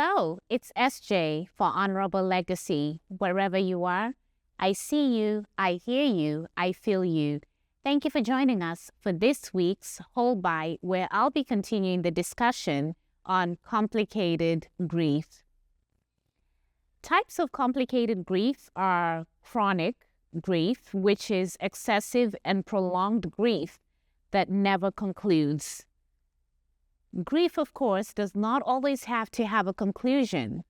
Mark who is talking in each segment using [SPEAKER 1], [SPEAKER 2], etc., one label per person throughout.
[SPEAKER 1] Hello, it's SJ for Honorable Legacy. Wherever you are, I see you, I hear you, I feel you. Thank you for joining us for this week's Hold By, where I'll be continuing the discussion on complicated grief. Types of complicated grief are chronic grief, which is excessive and prolonged grief that never concludes. Grief, of course, does not always have to have a conclusion.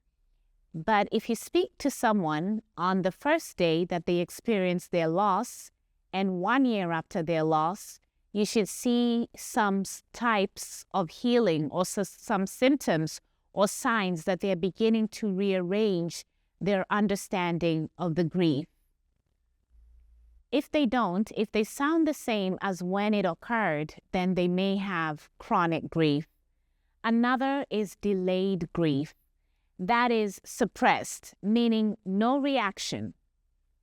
[SPEAKER 1] But if you speak to someone on the first day that they experience their loss and 1 year after their loss, you should see some types of healing or some symptoms or signs that they're beginning to rearrange their understanding of the grief. If they don't, if they sound the same as when it occurred, then they may have chronic grief. Another is delayed grief. That is suppressed, meaning no reaction.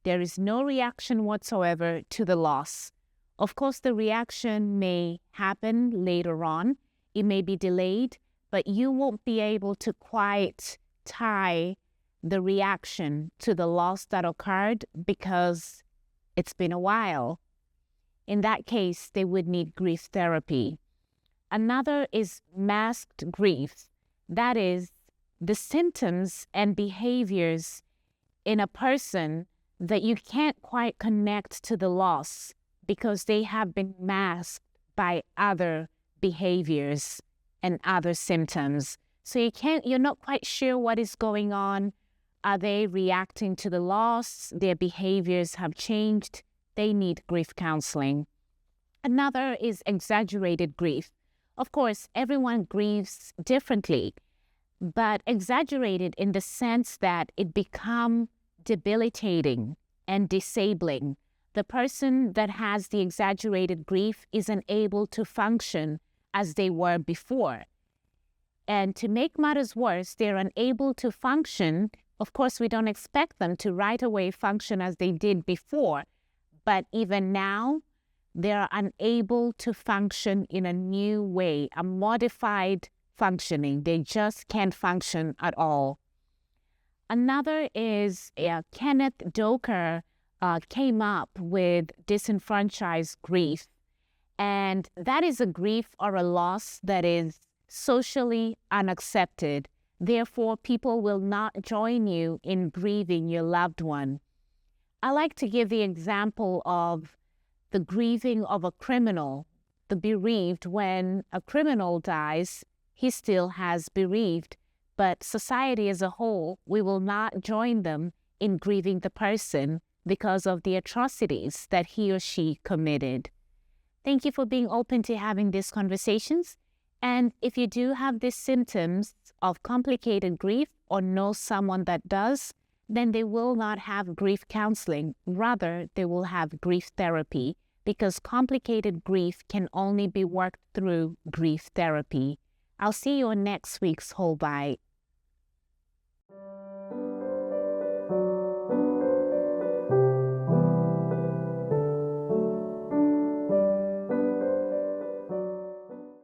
[SPEAKER 1] There is no reaction whatsoever to the loss. Of course, the reaction may happen later on. It may be delayed, but you won't be able to quite tie the reaction to the loss that occurred because it's been a while. In that case, they would need grief therapy. Another is masked grief. That is the symptoms and behaviors in a person that you can't quite connect to the loss because they have been masked by other behaviors and other symptoms. So you're not quite sure what is going on. Are they reacting to the loss? Their behaviors have changed. They need grief counseling. Another is exaggerated grief. Of course, everyone grieves differently, but exaggerated in the sense that it becomes debilitating and disabling. The person that has the exaggerated grief isn't able to function as they were before. And to make matters worse, they're unable to function. Of course, we don't expect them to right away function as they did before, but even now, they're unable to function in a new way, a modified functioning. They just can't function at all. Another is Kenneth Doker came up with disenfranchised grief. And that is a grief or a loss that is socially unaccepted. Therefore, people will not join you in grieving your loved one. I like to give the example of the grieving of a criminal, the bereaved. When a criminal dies, he still has bereaved. But society as a whole, we will not join them in grieving the person because of the atrocities that he or she committed. Thank you for being open to having these conversations. And if you do have these symptoms of complicated grief or know someone that does, then they will not have grief counseling. Rather, they will have grief therapy because complicated grief can only be worked through grief therapy. I'll see you on next week's Hold By.